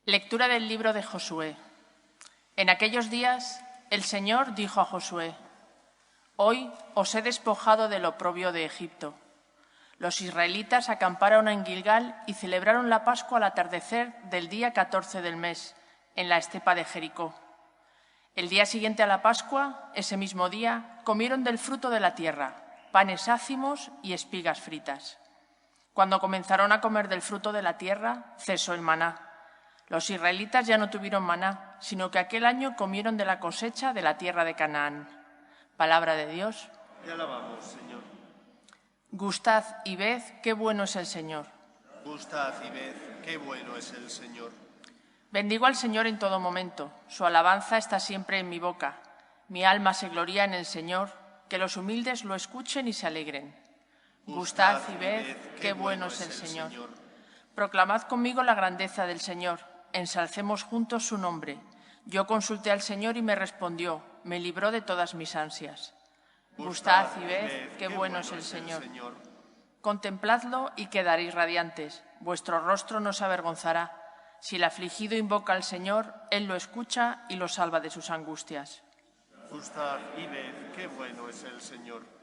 Lectura del libro de Josué. En aquellos días el Señor dijo a Josué: Hoy os he despojado del oprobio de Egipto. Los israelitas acamparon en Gilgal y celebraron la Pascua al atardecer del día 14 del mes, en la estepa de Jericó. El día siguiente a la Pascua, ese mismo día, comieron del fruto de la tierra, panes ácimos y espigas fritas. Cuando comenzaron a comer del fruto de la tierra, cesó el maná. Los israelitas ya no tuvieron maná, sino que aquel año comieron de la cosecha de la tierra de Canaán. Palabra de Dios. Te alabamos, Señor. Gustad y ved qué bueno es el Señor. Gustad y ved qué bueno es el Señor. Bendigo al Señor en todo momento. Su alabanza está siempre en mi boca. Mi alma se gloría en el Señor. Que los humildes lo escuchen y se alegren. Gustad y ved qué bueno es el Señor. Proclamad conmigo la grandeza del Señor. Ensalcemos juntos su nombre. Yo consulté al Señor y me respondió. Me libró de todas mis ansias. Gustad y ved qué bueno es el Señor. Contempladlo y quedaréis radiantes. Vuestro rostro no se avergonzará. Si el afligido invoca al Señor, Él lo escucha y lo salva de sus angustias. Gustad y ved qué bueno es el Señor.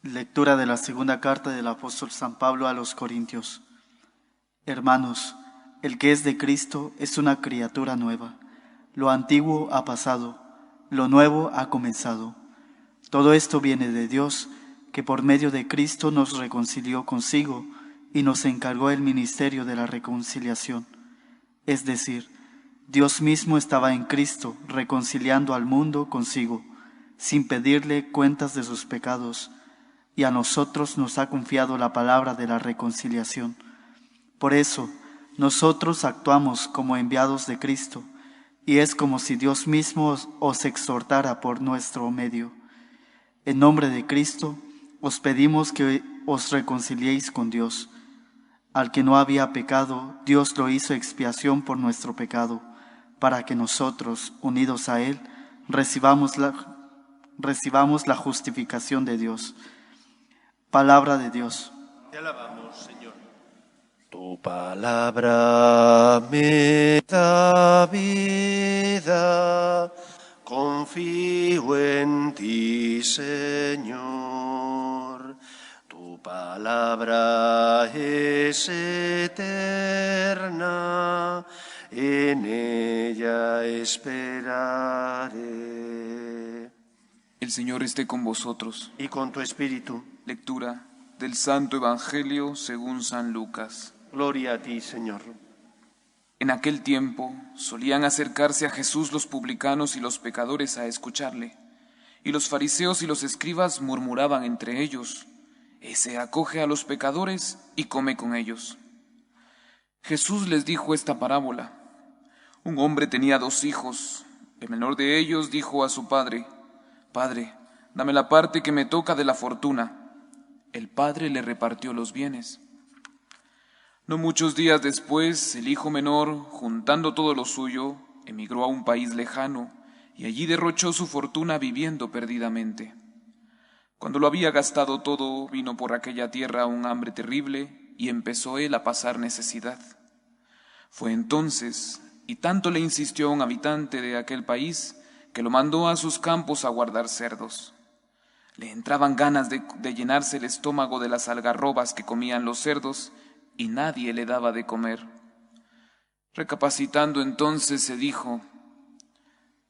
Lectura de la segunda carta del apóstol San Pablo a los Corintios. Hermanos, el que es de Cristo es una criatura nueva. Lo antiguo ha pasado, lo nuevo ha comenzado. Todo esto viene de Dios, que por medio de Cristo nos reconcilió consigo y nos encargó el ministerio de la reconciliación. Es decir, Dios mismo estaba en Cristo reconciliando al mundo consigo, sin pedirle cuentas de sus pecados, y a nosotros nos ha confiado la palabra de la reconciliación. Por eso, nosotros actuamos como enviados de Cristo, y es como si Dios mismo os exhortara por nuestro medio. En nombre de Cristo, os pedimos que os reconciliéis con Dios. Al que no había pecado, Dios lo hizo expiación por nuestro pecado, para que nosotros, unidos a Él, recibamos la justificación de Dios. Palabra de Dios. Te alabamos, Señor. Tu palabra me da vida, confío en ti, Señor. Tu palabra es eterna, en ella esperaré. El Señor esté con vosotros. Y con tu espíritu. Lectura del Santo Evangelio según San Lucas. Gloria a ti, Señor. En aquel tiempo solían acercarse a Jesús los publicanos y los pecadores a escucharle, y los fariseos y los escribas murmuraban entre ellos: Ese acoge a los pecadores y come con ellos. Jesús les dijo esta parábola: Un hombre tenía 2 hijos. El menor de ellos dijo a su padre: Padre, dame la parte que me toca de la fortuna. El padre le repartió los bienes. No muchos días después, el hijo menor, juntando todo lo suyo, emigró a un país lejano y allí derrochó su fortuna viviendo perdidamente. Cuando lo había gastado todo, vino por aquella tierra un hambre terrible y empezó él a pasar necesidad. Fue entonces, y tanto le insistió a un habitante de aquel país, que lo mandó a sus campos a guardar cerdos. Le entraban ganas de llenarse el estómago de las algarrobas que comían los cerdos, y nadie le daba de comer. Recapacitando entonces se dijo: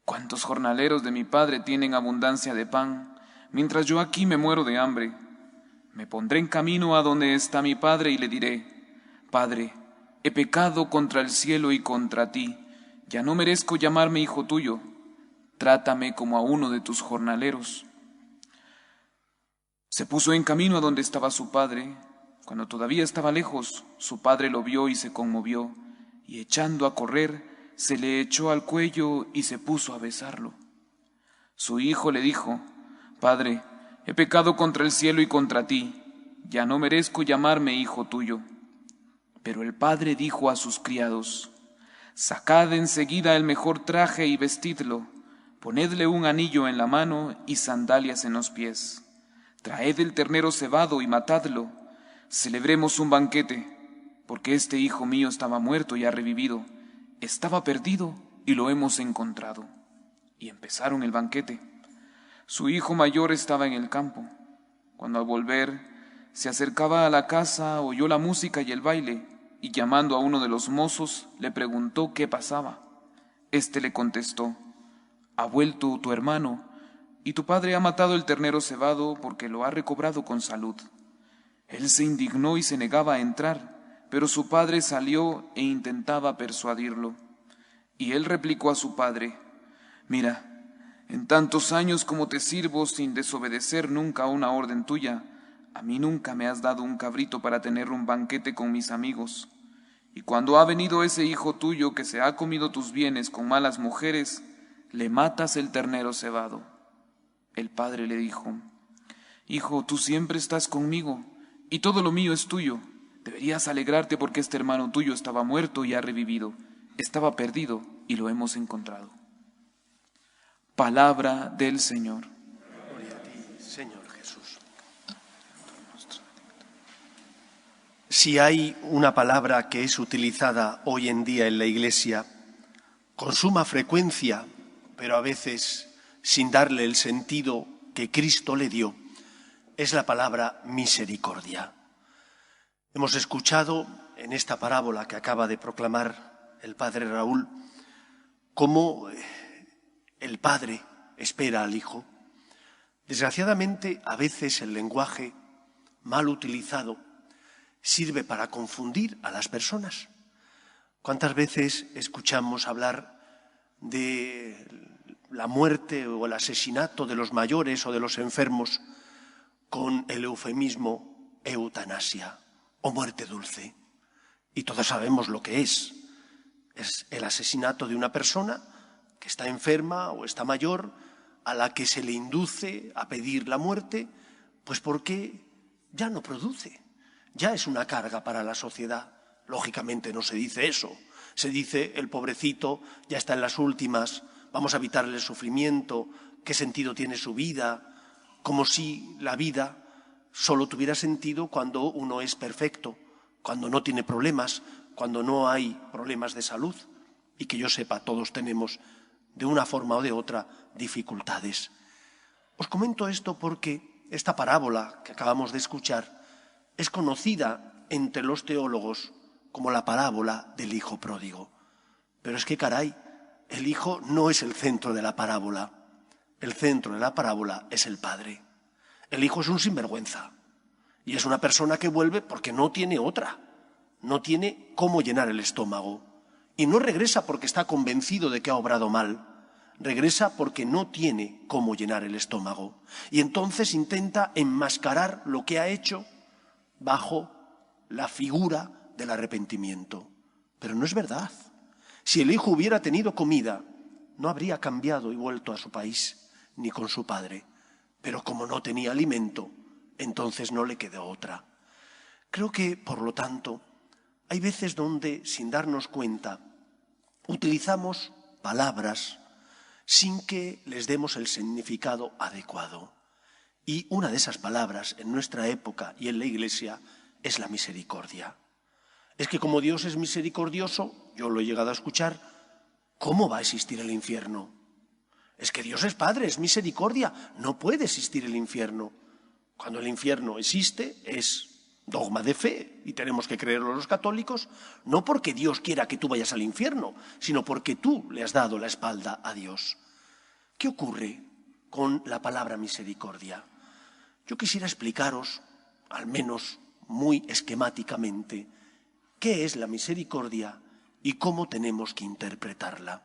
¿Cuántos jornaleros de mi padre tienen abundancia de pan, mientras yo aquí me muero de hambre? Me pondré en camino a donde está mi padre y le diré: Padre, he pecado contra el cielo y contra ti, ya no merezco llamarme hijo tuyo. Trátame como a uno de tus jornaleros. Se puso en camino a donde estaba su padre. Cuando todavía estaba lejos, su padre lo vio y se conmovió, y echando a correr, se le echó al cuello y se puso a besarlo. Su hijo le dijo: Padre, he pecado contra el cielo y contra ti, ya no merezco llamarme hijo tuyo. Pero el padre dijo a sus criados: Sacad enseguida el mejor traje y vestidlo, ponedle un anillo en la mano y sandalias en los pies. traed el ternero cebado y matadlo. Celebremos un banquete, porque este hijo mío estaba muerto y ha revivido, estaba perdido y lo hemos encontrado. Y empezaron el banquete. Su hijo mayor estaba en el campo. Cuando al volver se acercaba a la casa, oyó la música y el baile, y llamando a uno de los mozos, le preguntó qué pasaba. Este le contestó: ha vuelto tu hermano, y tu padre ha matado el ternero cebado porque lo ha recobrado con salud. Él se indignó y se negaba a entrar, pero su padre salió e intentaba persuadirlo. Y él replicó a su padre: mira, en tantos años como te sirvo sin desobedecer nunca una orden tuya, a mí nunca me has dado un cabrito para tener un banquete con mis amigos. Y cuando ha venido ese hijo tuyo que se ha comido tus bienes con malas mujeres, le matas el ternero cebado. El padre le dijo: hijo, tú siempre estás conmigo, y todo lo mío es tuyo. Deberías alegrarte porque este hermano tuyo estaba muerto y ha revivido, estaba perdido y lo hemos encontrado. Palabra del Señor. Gloria a ti, Señor Jesús. Si hay una palabra que es utilizada hoy en día en la Iglesia con suma frecuencia, pero a veces sin darle el sentido que Cristo le dio, es la palabra misericordia. Hemos escuchado en esta parábola que acaba de proclamar el padre Raúl cómo el padre espera al hijo. Desgraciadamente, a veces el lenguaje mal utilizado sirve para confundir a las personas. ¿Cuántas veces escuchamos hablar de la muerte o el asesinato de los mayores o de los enfermos con el eufemismo eutanasia o muerte dulce? Y todos sabemos lo que es. Es el asesinato de una persona que está enferma o está mayor, a la que se le induce a pedir la muerte, pues porque ya no produce, ya es una carga para la sociedad. Lógicamente no se dice eso, se dice el pobrecito ya está en las últimas, vamos a evitarle el sufrimiento, qué sentido tiene su vida, como si la vida solo tuviera sentido cuando uno es perfecto, cuando no tiene problemas, cuando no hay problemas de salud, y que yo sepa, todos tenemos de una forma o de otra dificultades. Os comento esto porque esta parábola que acabamos de escuchar es conocida entre los teólogos como la parábola del hijo pródigo. Pero es que, caray, el hijo no es el centro de la parábola. El centro de la parábola es el padre. El hijo es un sinvergüenza y es una persona que vuelve porque no tiene otra, no tiene cómo llenar el estómago. Y no regresa porque está convencido de que ha obrado mal, regresa porque no tiene cómo llenar el estómago. Y entonces intenta enmascarar lo que ha hecho bajo la figura del arrepentimiento. Pero no es verdad. Si el hijo hubiera tenido comida, no habría cambiado y vuelto a su país, ni con su padre. Pero como no tenía alimento, entonces no le quedó otra. Creo que, por lo tanto, hay veces donde, sin darnos cuenta, utilizamos palabras sin que les demos el significado adecuado. Y una de esas palabras en nuestra época y en la Iglesia es la misericordia. Es que como Dios es misericordioso, yo lo he llegado a escuchar, ¿cómo va a existir el infierno? Es que Dios es Padre, es misericordia, no puede existir el infierno. Cuando el infierno existe, es dogma de fe, y tenemos que creerlo los católicos, no porque Dios quiera que tú vayas al infierno, sino porque tú le has dado la espalda a Dios. ¿Qué ocurre con la palabra misericordia? Yo quisiera explicaros, al menos muy esquemáticamente, qué es la misericordia y cómo tenemos que interpretarla.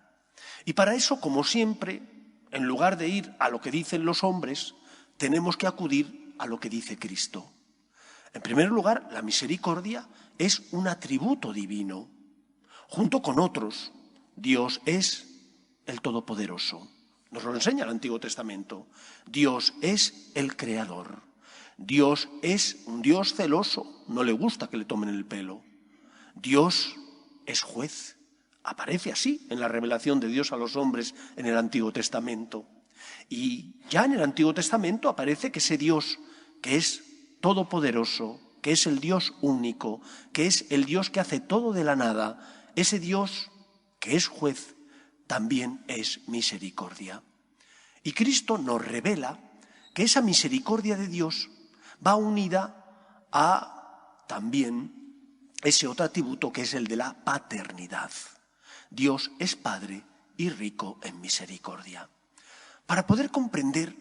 Y para eso, como siempre, en lugar de ir a lo que dicen los hombres, tenemos que acudir a lo que dice Cristo. En primer lugar, la misericordia es un atributo divino. Junto con otros, Dios es el Todopoderoso. Nos lo enseña el Antiguo Testamento. Dios es el Creador. Dios es un Dios celoso. No le gusta que le tomen el pelo. Dios es juez. Aparece así en la revelación de Dios a los hombres en el Antiguo Testamento. Y ya en el Antiguo Testamento aparece que ese Dios que es todopoderoso, que es el Dios único, que es el Dios que hace todo de la nada, ese Dios que es juez, también es misericordia. Y Cristo nos revela que esa misericordia de Dios va unida a también ese otro atributo que es el de la paternidad. Dios es Padre y rico en misericordia. Para poder comprender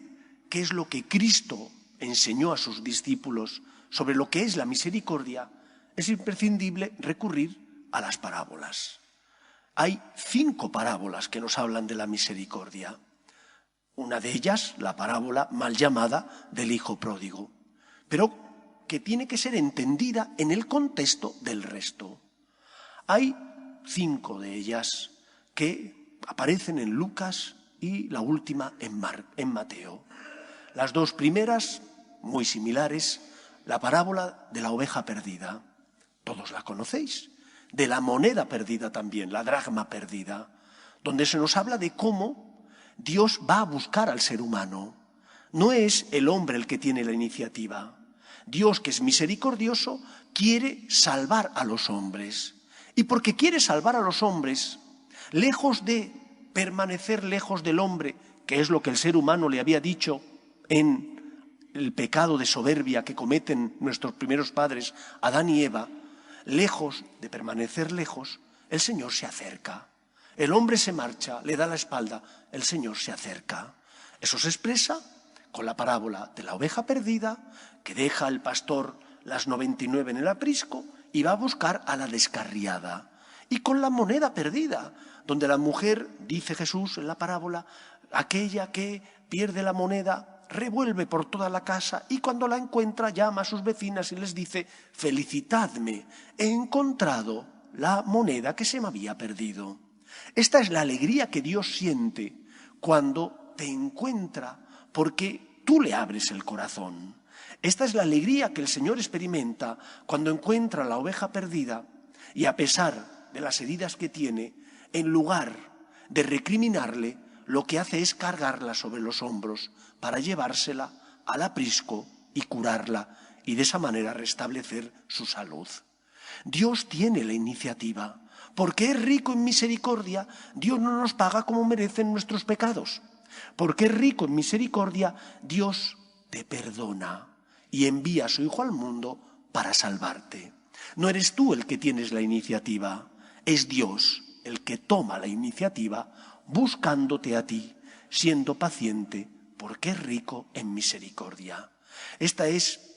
qué es lo que Cristo enseñó a sus discípulos sobre lo que es la misericordia, es imprescindible recurrir a las parábolas. Hay 5 parábolas que nos hablan de la misericordia. Una de ellas, la parábola mal llamada del hijo pródigo, pero que tiene que ser entendida en el contexto del resto. Hay 5 de ellas que aparecen en Lucas y la última en Mateo. Las 2 primeras, muy similares, la parábola de la oveja perdida, todos la conocéis, de la moneda perdida también, la dracma perdida, donde se nos habla de cómo Dios va a buscar al ser humano. No es el hombre el que tiene la iniciativa. Dios, que es misericordioso, quiere salvar a los hombres. Y porque quiere salvar a los hombres, lejos de permanecer lejos del hombre, que es lo que el ser humano le había dicho en el pecado de soberbia que cometen nuestros primeros padres, Adán y Eva, lejos de permanecer lejos, el Señor se acerca. El hombre se marcha, le da la espalda, el Señor se acerca. Eso se expresa con la parábola de la oveja perdida, que deja el pastor las 99 en el aprisco y va a buscar a la descarriada. Y con la moneda perdida, donde la mujer, dice Jesús en la parábola, aquella que pierde la moneda, revuelve por toda la casa y cuando la encuentra llama a sus vecinas y les dice: felicitadme, he encontrado la moneda que se me había perdido. Esta es la alegría que Dios siente cuando te encuentra porque tú le abres el corazón. Esta es la alegría que el Señor experimenta cuando encuentra la oveja perdida y, a pesar de las heridas que tiene, en lugar de recriminarle, lo que hace es cargarla sobre los hombros para llevársela al aprisco y curarla y de esa manera restablecer su salud. Dios tiene la iniciativa. Porque es rico en misericordia, Dios no nos paga como merecen nuestros pecados. Porque es rico en misericordia, Dios te perdona y envía a su Hijo al mundo para salvarte. No eres tú el que tienes la iniciativa, es Dios el que toma la iniciativa buscándote a ti, siendo paciente, porque es rico en misericordia. Esta es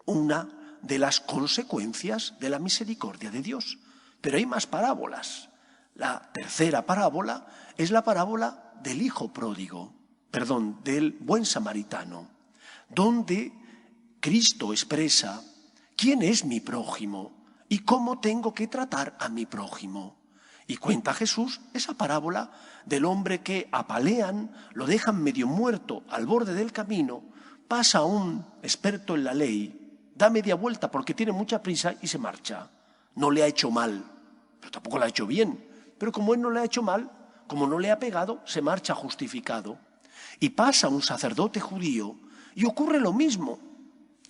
una de las consecuencias de la misericordia de Dios. Pero hay más parábolas. La tercera parábola es la parábola del hijo pródigo, del buen samaritano, donde Cristo expresa quién es mi prójimo y cómo tengo que tratar a mi prójimo. Y cuenta Jesús esa parábola del hombre que apalean, lo dejan medio muerto al borde del camino, pasa un experto en la ley, da media vuelta porque tiene mucha prisa y se marcha. No le ha hecho mal, pero tampoco le ha hecho bien. Pero como él no le ha hecho mal, como no le ha pegado, se marcha justificado. Y pasa un sacerdote judío y ocurre lo mismo.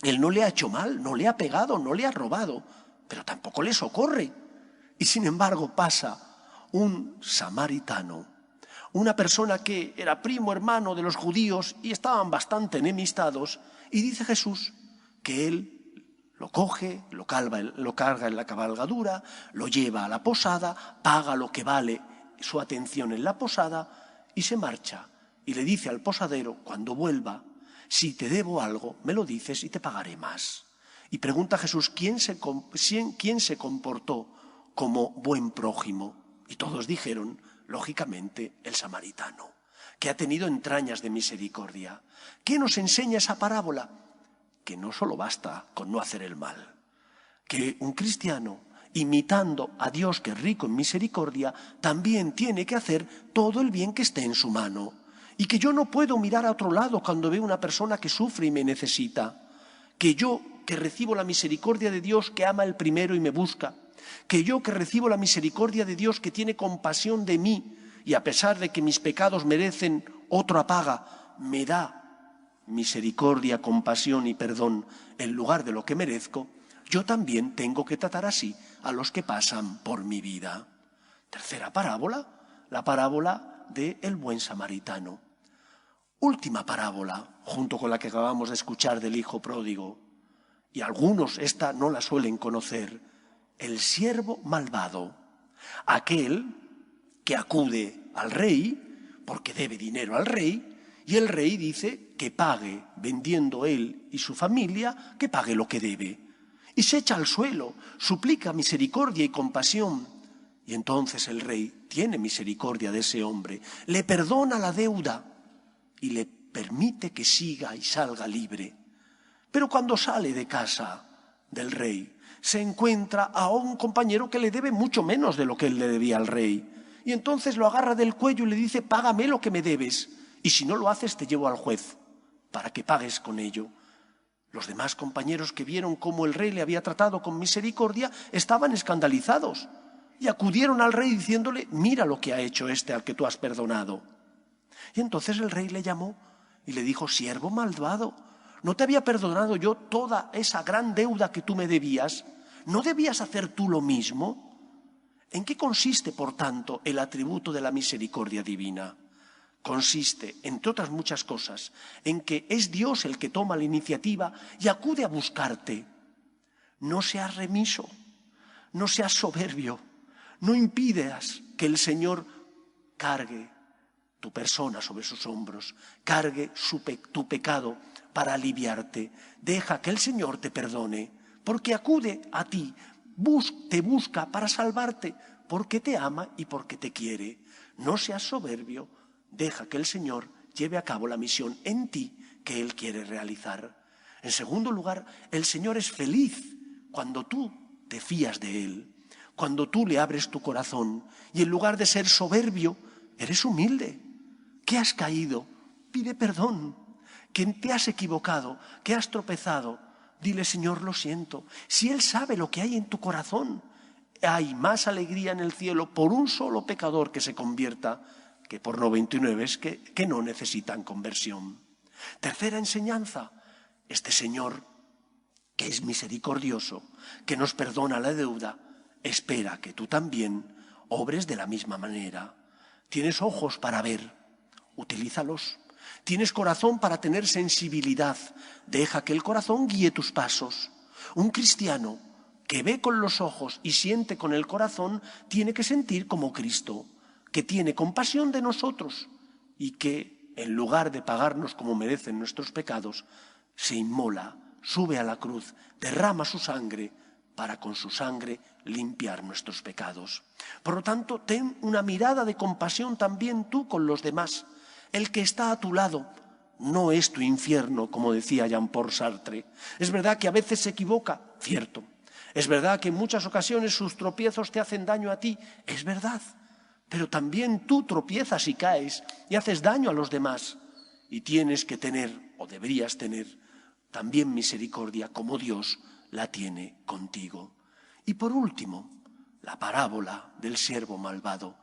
Él no le ha hecho mal, no le ha pegado, no le ha robado, pero tampoco le socorre. Y sin embargo pasa un samaritano, una persona que era primo hermano de los judíos y estaban bastante enemistados, y dice Jesús que él lo coge, lo carga en la cabalgadura, lo lleva a la posada, paga lo que vale su atención en la posada y se marcha. Y le dice al posadero, cuando vuelva, si te debo algo, me lo dices y te pagaré más. Y pregunta a Jesús, ¿quién se comportó como buen prójimo? Y todos dijeron, lógicamente, el samaritano, que ha tenido entrañas de misericordia. ¿Qué nos enseña esa parábola? Que no solo basta con no hacer el mal, que un cristiano, imitando a Dios que es rico en misericordia, también tiene que hacer todo el bien que esté en su mano. Y que yo no puedo mirar a otro lado cuando veo una persona que sufre y me necesita. Que yo, que recibo la misericordia de Dios que ama el primero y me busca, que yo que recibo la misericordia de Dios que tiene compasión de mí y a pesar de que mis pecados merecen otra paga, me da misericordia, compasión y perdón en lugar de lo que merezco, yo también tengo que tratar así a los que pasan por mi vida. Tercera parábola, la parábola del buen samaritano. Última parábola, junto con la que acabamos de escuchar del hijo pródigo, y algunos esta no la suelen conocer, el siervo malvado, aquel que acude al rey porque debe dinero al rey, y el rey dice que pague, vendiendo él y su familia, que pague lo que debe. Y se echa al suelo, suplica misericordia y compasión. Y entonces el rey tiene misericordia de ese hombre, le perdona la deuda y le permite que siga y salga libre. Pero cuando sale de casa del rey, se encuentra a un compañero que le debe mucho menos de lo que él le debía al rey. Y entonces lo agarra del cuello y le dice: págame lo que me debes, y si no lo haces te llevo al juez para que pagues con ello. Los demás compañeros, que vieron cómo el rey le había tratado con misericordia, estaban escandalizados y acudieron al rey diciéndole: mira lo que ha hecho este al que tú has perdonado. Y entonces el rey le llamó y le dijo: siervo malvado, ¿no te había perdonado yo toda esa gran deuda que tú me debías? ¿No debías hacer tú lo mismo? ¿En qué consiste, por tanto, el atributo de la misericordia divina? Consiste, entre otras muchas cosas, en que es Dios el que toma la iniciativa y acude a buscarte. No seas remiso, no seas soberbio, no impidas que el Señor cargue tu persona sobre sus hombros, cargue tu pecado para aliviarte. Deja que el Señor te perdone, porque acude a ti, te busca para salvarte, porque te ama y porque te quiere. No seas soberbio, deja que el Señor lleve a cabo la misión en ti que Él quiere realizar. En segundo lugar, el Señor es feliz cuando tú te fías de Él, cuando tú le abres tu corazón y en lugar de ser soberbio, eres humilde. ¿Qué has caído? Pide perdón. ¿Que te has equivocado? ¿Que has tropezado? Dile: Señor, lo siento. Si Él sabe lo que hay en tu corazón, hay más alegría en el cielo por un solo pecador que se convierta que por 99 que no necesitan conversión. Tercera enseñanza: este Señor, que es misericordioso, que nos perdona la deuda, espera que tú también obres de la misma manera. Tienes ojos para ver, utilízalos. Tienes corazón para tener sensibilidad, deja que el corazón guíe tus pasos. Un cristiano que ve con los ojos y siente con el corazón tiene que sentir como Cristo, que tiene compasión de nosotros y que, en lugar de pagarnos como merecen nuestros pecados, se inmola, sube a la cruz, derrama su sangre para con su sangre limpiar nuestros pecados. Por lo tanto, ten una mirada de compasión también tú con los demás. El que está a tu lado no es tu infierno, como decía Jean-Paul Sartre. Es verdad que a veces se equivoca, cierto. Es verdad que en muchas ocasiones sus tropiezos te hacen daño a ti, es verdad. Pero también tú tropiezas y caes y haces daño a los demás. Y tienes que tener, o deberías tener, también misericordia como Dios la tiene contigo. Y por último, la parábola del siervo malvado.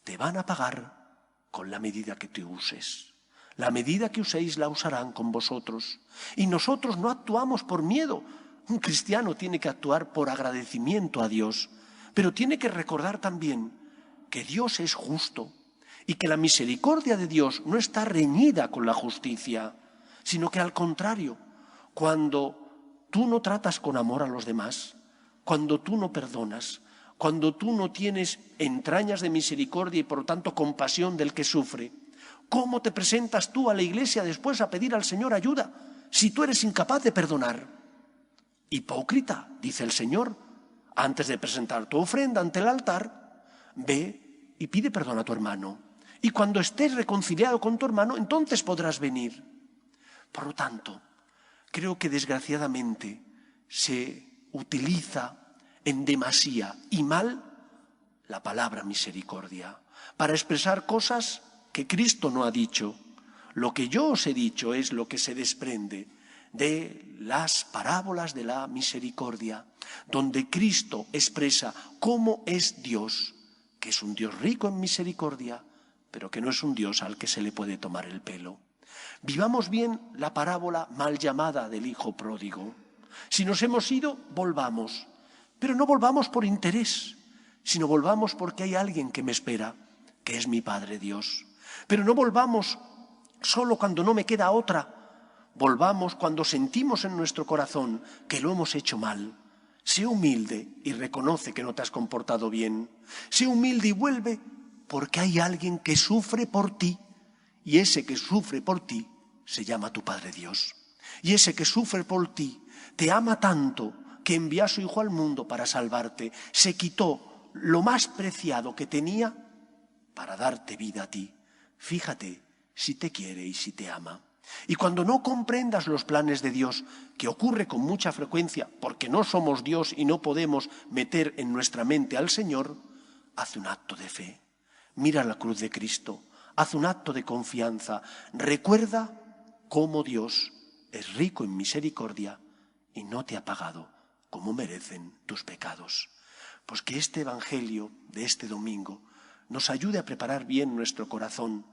Te van a pagar con la medida que te uses. La medida que uséis la usarán con vosotros. Y nosotros no actuamos por miedo. Un cristiano tiene que actuar por agradecimiento a Dios, pero tiene que recordar también que Dios es justo y que la misericordia de Dios no está reñida con la justicia, sino que al contrario, cuando tú no tratas con amor a los demás, cuando tú no perdonas, cuando tú no tienes entrañas de misericordia y por lo tanto compasión del que sufre, ¿cómo te presentas tú a la iglesia después a pedir al Señor ayuda si tú eres incapaz de perdonar? Hipócrita, dice el Señor, antes de presentar tu ofrenda ante el altar, ve y pide perdón a tu hermano. Y cuando estés reconciliado con tu hermano, entonces podrás venir. Por lo tanto, creo que desgraciadamente se utiliza en demasía y mal la palabra misericordia para expresar cosas que Cristo no ha dicho. Lo que yo os he dicho es lo que se desprende de las parábolas de la misericordia, donde Cristo expresa cómo es Dios, que es un Dios rico en misericordia, pero que no es un Dios al que se le puede tomar el pelo. Vivamos bien la parábola mal llamada del hijo pródigo. Si nos hemos ido, volvamos. Pero no volvamos por interés, sino volvamos porque hay alguien que me espera, que es mi Padre Dios. Pero no volvamos solo cuando no me queda otra. Volvamos cuando sentimos en nuestro corazón que lo hemos hecho mal. Sé humilde y reconoce que no te has comportado bien. Sé humilde y vuelve porque hay alguien que sufre por ti. Y ese que sufre por ti se llama tu Padre Dios. Y ese que sufre por ti te ama tanto que envió a su Hijo al mundo para salvarte. Se quitó lo más preciado que tenía para darte vida a ti. Fíjate si te quiere y si te ama. Y cuando no comprendas los planes de Dios, que ocurre con mucha frecuencia porque no somos Dios y no podemos meter en nuestra mente al Señor, haz un acto de fe. Mira la cruz de Cristo, haz un acto de confianza. Recuerda cómo Dios es rico en misericordia y no te ha pagado como merecen tus pecados. Pues que este Evangelio de este domingo nos ayude a preparar bien nuestro corazón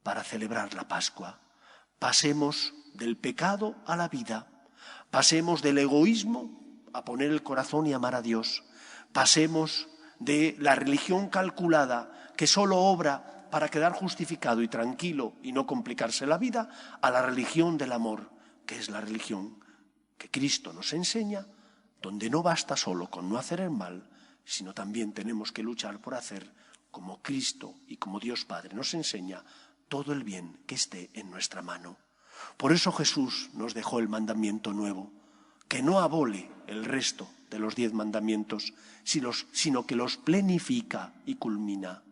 para celebrar la Pascua. Pasemos del pecado a la vida, pasemos del egoísmo a poner el corazón y amar a Dios, pasemos de la religión calculada que solo obra para quedar justificado y tranquilo y no complicarse la vida, a la religión del amor, que es la religión que Cristo nos enseña, donde no basta solo con no hacer el mal, sino también tenemos que luchar por hacer como Cristo y como Dios Padre nos enseña todo el bien que esté en nuestra mano. Por eso Jesús nos dejó el mandamiento nuevo, que no abole el resto de los 10 mandamientos, sino que los plenifica y culmina.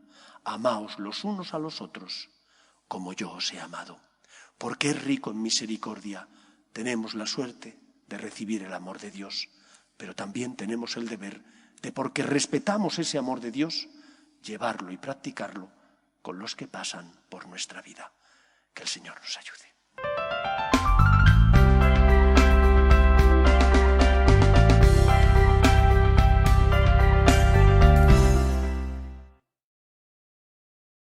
Amaos los unos a los otros, como yo os he amado. Porque es rico en misericordia, tenemos la suerte de recibir el amor de Dios, pero también tenemos el deber de, porque respetamos ese amor de Dios, llevarlo y practicarlo con los que pasan por nuestra vida. Que el Señor nos ayude.